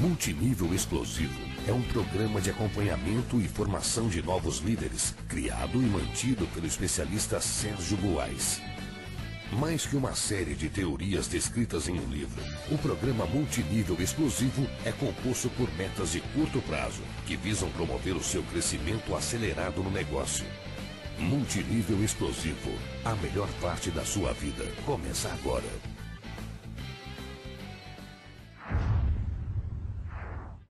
Multinível Explosivo é um programa de acompanhamento e formação de novos líderes, criado e mantido pelo especialista Sérgio Buarque. Mais que uma série de teorias descritas em um livro, o programa Multinível Explosivo é composto por metas de curto prazo, que visam promover o seu crescimento acelerado no negócio. Multinível Explosivo, a melhor parte da sua vida, começa agora.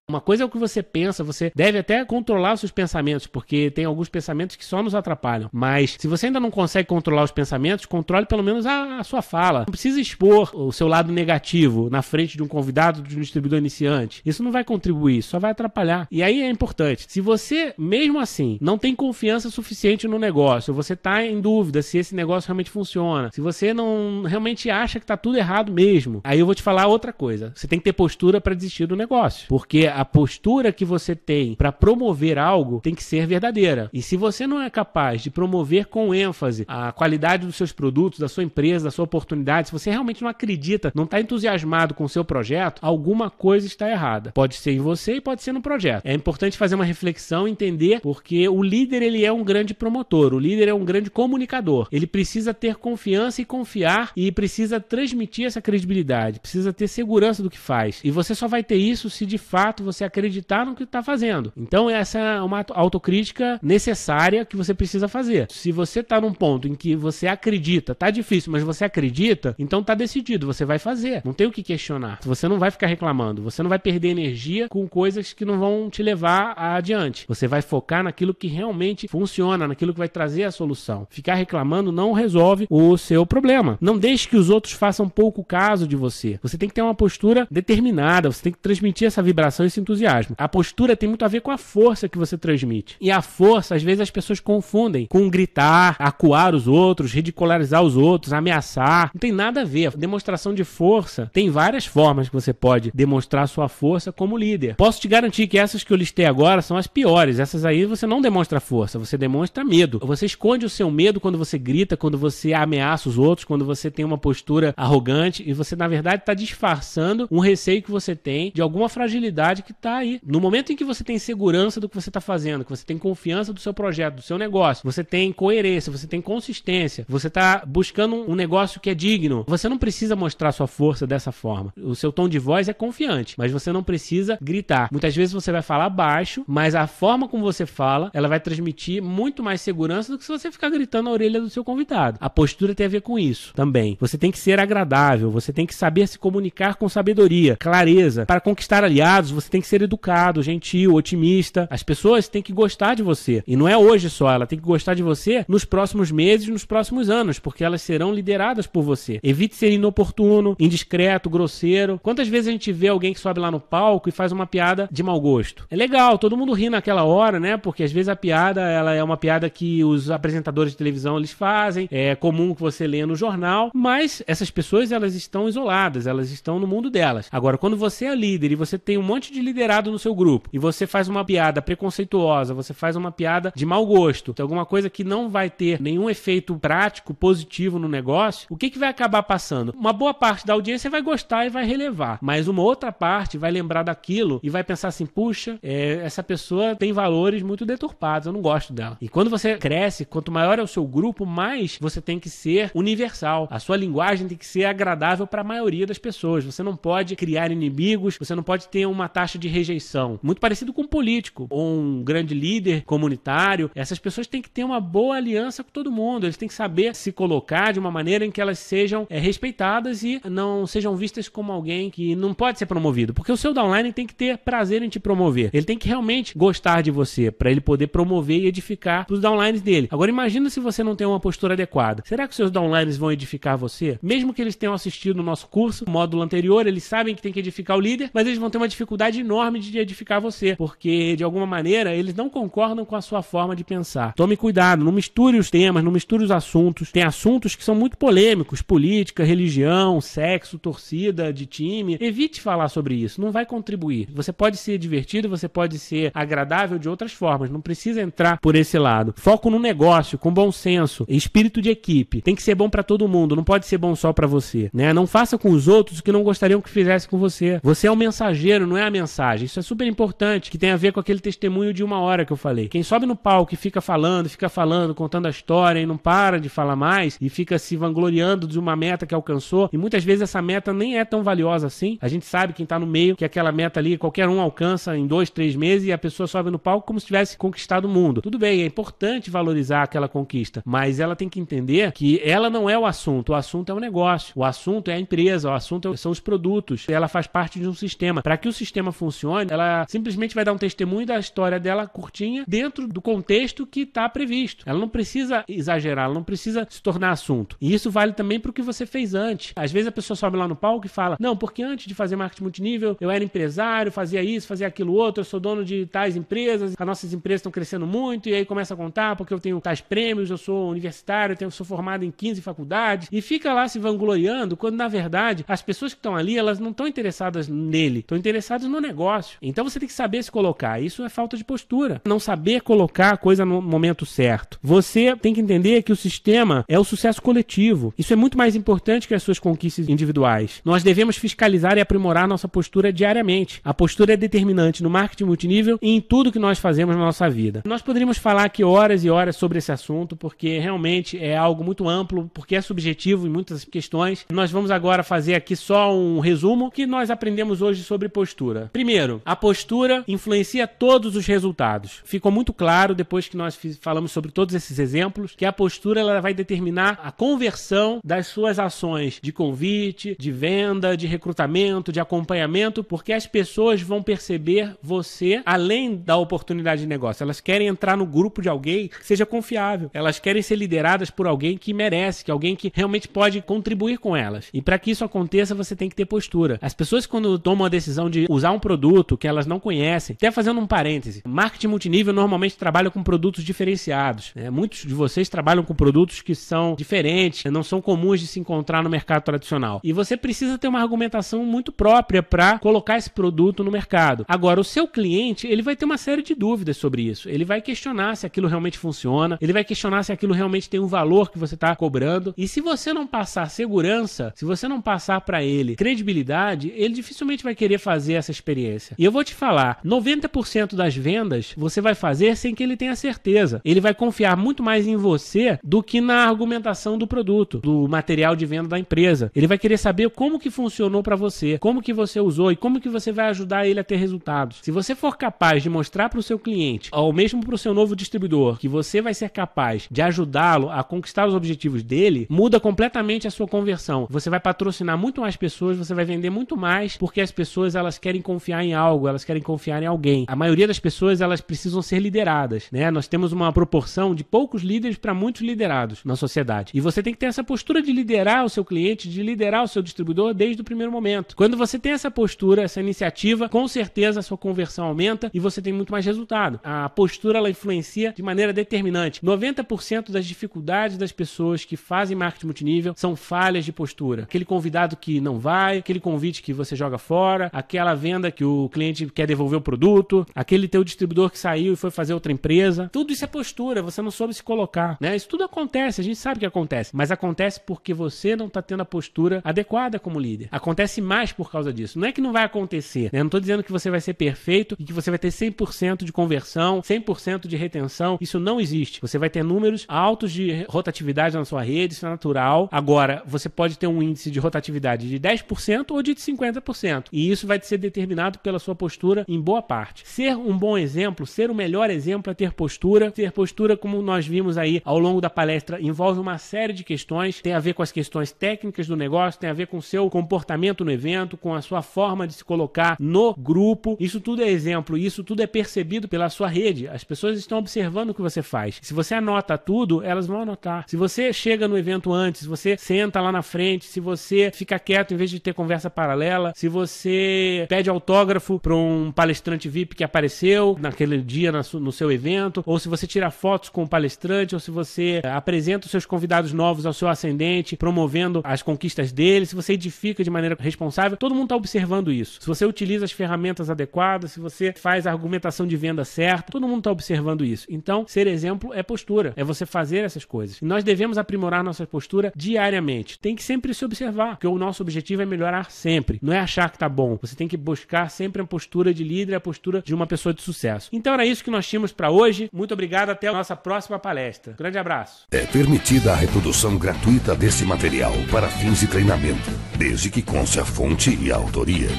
Uma coisa é o que você pensa, você deve até controlar os seus pensamentos, porque tem alguns pensamentos que só nos atrapalham. Mas se você ainda não consegue controlar os pensamentos, controle pelo menos a sua fala. Não precisa expor o seu lado negativo na frente de um convidado, de um distribuidor iniciante. Isso não vai contribuir, só vai atrapalhar. E aí é importante, se você, mesmo assim, não tem confiança suficiente no negócio, você está em dúvida se esse negócio realmente funciona, se você não realmente acha que está tudo errado mesmo, aí eu vou te falar outra coisa. Você tem que ter postura para desistir do negócio, porque a postura que você tem para promover algo tem que ser verdadeira. E se você não é capaz de promover com ênfase a qualidade dos seus produtos, da sua empresa, da sua oportunidade, se você realmente não acredita, não está entusiasmado com o seu projeto, alguma coisa está errada. Pode ser em você e pode ser no projeto. É importante fazer uma reflexão e entender, porque o líder ele é um grande promotor, o líder é um grande comunicador. Ele precisa ter confiança e confiar e precisa transmitir essa credibilidade, precisa ter segurança do que faz. E você só vai ter isso se de fato você acreditar no que está fazendo. Então essa é uma autocrítica necessária que você precisa fazer. Se você está num ponto em que você acredita, tá difícil, mas você acredita, então tá decidido, você vai fazer. Não tem o que questionar. Você não vai ficar reclamando, você não vai perder energia com coisas que não vão te levar adiante. Você vai focar naquilo que realmente funciona, naquilo que vai trazer a solução. Ficar reclamando não resolve o seu problema. Não deixe que os outros façam pouco caso de você. Você tem que ter uma postura determinada, você tem que transmitir essa vibração e esse entusiasmo. A postura tem muito a ver com a força que você transmite. E a força, às vezes, as pessoas confundem com gritar, acuar os outros, ridicularizar os outros, ameaçar. Não tem nada a ver. A demonstração de força tem várias formas que você pode demonstrar sua força como líder. Posso te garantir que essas que eu listei agora são as piores. Essas aí você não demonstra força, você demonstra medo. Você esconde o seu medo quando você grita, quando você ameaça os outros, quando você tem uma postura arrogante e você, na verdade, está disfarçando um receio que você tem de alguma fragilidade que está aí. No momento em que você tem segurança do que você está fazendo, que você tem confiança do seu projeto, do seu negócio, você tem coerência, você tem consistência, você está buscando um negócio que é digno, você não precisa mostrar sua força dessa forma. O seu tom de voz é confiante, mas você não precisa gritar. Muitas vezes você vai falar baixo, mas a forma como você fala, ela vai transmitir muito mais segurança do que se você ficar gritando na orelha do seu convidado. A postura tem a ver com isso também. Você tem que ser agradável, você tem que saber se comunicar com sabedoria, clareza. Para conquistar aliados, você tem que ser educado, gentil, otimista. As pessoas têm que gostar de você. E não é hoje só, ela tem que gostar de você nos próximos meses, nos próximos anos, porque elas serão lideradas por você. Evite ser inoportuno, indiscreto, grosseiro. Quantas vezes a gente vê alguém que sobe lá no palco e faz uma piada de mau gosto? É legal, todo mundo ri naquela hora, né? Porque às vezes a piada, ela é uma piada que os apresentadores de televisão eles fazem, é comum que você leia no jornal, mas essas pessoas elas estão isoladas, elas estão no mundo delas. Agora, quando você é líder e você tem um monte de liderado no seu grupo e você faz uma piada preconceituosa, você faz uma piada de mau gosto, alguma coisa que não vai ter nenhum efeito prático, positivo no negócio, o que vai acabar passando? Uma boa parte da audiência vai gostar e vai relevar, mas uma outra parte vai lembrar daquilo e vai pensar assim, puxa, essa pessoa tem valores muito deturpados, eu não gosto dela. E quando você cresce, quanto maior é o seu grupo, mais você tem que ser universal. A sua linguagem tem que ser agradável para a maioria das pessoas. Você não pode criar inimigos, você não pode ter uma taxa de rejeição. Muito parecido com um político ou um grande líder comunitário. Essas pessoas têm que ter uma boa aliança com todo mundo. Eles têm que saber se colocar de uma maneira em que elas sejam respeitadas e não sejam vistas como alguém que não pode ser promovido. Porque o seu downline tem que ter prazer em te promover. Ele tem que realmente gostar de você para ele poder promover e edificar os downlines dele. Agora imagina se você não tem uma postura adequada. Será que os seus downlines vão edificar você? Mesmo que eles tenham assistido o nosso curso, o módulo anterior, eles sabem que tem que edificar o líder, mas eles vão ter uma dificuldade enorme de edificar você, porque de alguma maneira eles não concordam com a sua forma de pensar. Tome cuidado, não misture os temas, não misture os assuntos. Tem assuntos que são muito polêmicos, política, religião, sexo, torcida de time. Evite falar sobre isso, não vai contribuir. Você pode ser divertido, você pode ser agradável de outras formas, não precisa entrar por esse lado. Foco no negócio, com bom senso, espírito de equipe. Tem que ser bom para todo mundo, não pode ser bom só para você, né? Não faça com os outros o que não gostariam que fizesse com você. Você é o mensageiro, não é a mensagem. mensagem. Isso é super importante, que tem a ver com aquele testemunho de 1 hora que eu falei. Quem sobe no palco e fica falando, contando a história e não para de falar mais e fica se vangloriando de uma meta que alcançou, e muitas vezes essa meta nem é tão valiosa assim. A gente sabe, quem tá no meio, que aquela meta ali qualquer um alcança em 2, 3 meses e a pessoa sobe no palco como se tivesse conquistado o mundo. Tudo bem, é importante valorizar aquela conquista, mas ela tem que entender que ela não é o assunto é o negócio, o assunto é a empresa, o assunto são os produtos, ela faz parte de um sistema. Para que o sistema funcione, ela simplesmente vai dar um testemunho da história dela curtinha dentro do contexto que está previsto. Ela não precisa exagerar, ela não precisa se tornar assunto. E isso vale também para o que você fez antes. Às vezes a pessoa sobe lá no palco e fala, não, porque antes de fazer marketing multinível, eu era empresário, fazia isso, fazia aquilo outro, eu sou dono de tais empresas, as nossas empresas estão crescendo muito, e aí começa a contar porque eu tenho tais prêmios, eu sou universitário, eu sou formado em 15 faculdades, e fica lá se vangloriando, quando na verdade as pessoas que estão ali, elas não estão interessadas nele, estão interessadas no negócio. Então você tem que saber se colocar. Isso é falta de postura. Não saber colocar a coisa no momento certo. Você tem que entender que o sistema é o sucesso coletivo. Isso é muito mais importante que as suas conquistas individuais. Nós devemos fiscalizar e aprimorar nossa postura diariamente. A postura é determinante no marketing multinível e em tudo que nós fazemos na nossa vida. Nós poderíamos falar aqui horas e horas sobre esse assunto, porque realmente é algo muito amplo, porque é subjetivo em muitas questões. Nós vamos agora fazer aqui só um resumo que nós aprendemos hoje sobre postura. Primeiro, a postura influencia todos os resultados. Ficou muito claro, depois que nós falamos sobre todos esses exemplos, que a postura ela vai determinar a conversão das suas ações de convite, de venda, de recrutamento, de acompanhamento, porque as pessoas vão perceber você além da oportunidade de negócio. Elas querem entrar no grupo de alguém que seja confiável. Elas querem ser lideradas por alguém que merece, que alguém que realmente pode contribuir com elas. E para que isso aconteça, você tem que ter postura. As pessoas, quando tomam a decisão de usar um produto que elas não conhecem, até fazendo um parêntese, marketing multinível normalmente trabalha com produtos diferenciados. Muitos de vocês trabalham com produtos que são diferentes, não são comuns de se encontrar no mercado tradicional. E você precisa ter uma argumentação muito própria para colocar esse produto no mercado. Agora, o seu cliente, ele vai ter uma série de dúvidas sobre isso. Ele vai questionar se aquilo realmente funciona, ele vai questionar se aquilo realmente tem um valor que você está cobrando. E se você não passar segurança, se você não passar para ele credibilidade, ele dificilmente vai querer fazer essa experiência. E eu vou te falar, 90% das vendas você vai fazer sem que ele tenha certeza. Ele vai confiar muito mais em você do que na argumentação do produto, do material de venda da empresa. Ele vai querer saber como que funcionou para você, como que você usou e como que você vai ajudar ele a ter resultados. Se você for capaz de mostrar para o seu cliente, ou mesmo para o seu novo distribuidor, que você vai ser capaz de ajudá-lo a conquistar os objetivos dele, muda completamente a sua conversão. Você vai patrocinar muito mais pessoas, você vai vender muito mais, porque as pessoas elas querem confiar em algo, elas querem confiar em alguém. A maioria das pessoas elas precisam ser lideradas, né? Nós temos uma proporção de poucos líderes para muitos liderados na sociedade. E você tem que ter essa postura de liderar o seu cliente, de liderar o seu distribuidor desde o primeiro momento. Quando você tem essa postura, essa iniciativa, com certeza a sua conversão aumenta e você tem muito mais resultado. A postura ela influencia de maneira determinante. 90% das dificuldades das pessoas que fazem marketing multinível são falhas de postura. Aquele convidado que não vai, aquele convite que você joga fora, aquela venda que o cliente quer devolver o produto, aquele teu distribuidor que saiu e foi fazer outra empresa. Tudo isso é postura, você não soube se colocar, né? Isso tudo acontece, a gente sabe que acontece, mas acontece porque você não está tendo a postura adequada como líder. Acontece mais por causa disso. Não é que não vai acontecer, né? Não estou dizendo que você vai ser perfeito e que você vai ter 100% de conversão, 100% de retenção. Isso não existe. Você vai ter números altos de rotatividade na sua rede, isso é natural. Agora, você pode ter um índice de rotatividade de 10% ou de 50%. E isso vai ser determinado pela sua postura em boa parte. Ser um bom exemplo, ser o melhor exemplo é ter postura. Ter postura, como nós vimos aí ao longo da palestra, envolve uma série de questões. Tem a ver com as questões técnicas do negócio, tem a ver com o seu comportamento no evento, com a sua forma de se colocar no grupo. Isso tudo é exemplo, isso tudo é percebido pela sua rede. As pessoas estão observando o que você faz. Se você anota tudo, elas vão anotar. Se você chega no evento antes, se você senta lá na frente, se você fica quieto em vez de ter conversa paralela, se você pede autógrafo para um palestrante VIP que apareceu naquele dia no seu evento, ou se você tira fotos com o palestrante, ou se você apresenta os seus convidados novos ao seu ascendente, promovendo as conquistas dele, se você edifica de maneira responsável, todo mundo está observando isso. Se você utiliza as ferramentas adequadas, se você faz a argumentação de venda certa, todo mundo está observando isso. Então, ser exemplo é postura, é você fazer essas coisas. E nós devemos aprimorar nossa postura diariamente. Tem que sempre se observar, porque o nosso objetivo é melhorar sempre. Não é achar que tá bom. Você tem que buscar mostrar sempre a postura de líder, a postura de uma pessoa de sucesso. Então era isso que nós tínhamos para hoje. Muito obrigado, até a nossa próxima palestra. Grande abraço. É permitida a reprodução gratuita desse material para fins de treinamento, desde que conste a fonte e a autoria.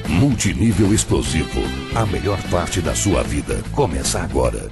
Multinível Explosivo, a melhor parte da sua vida começa agora.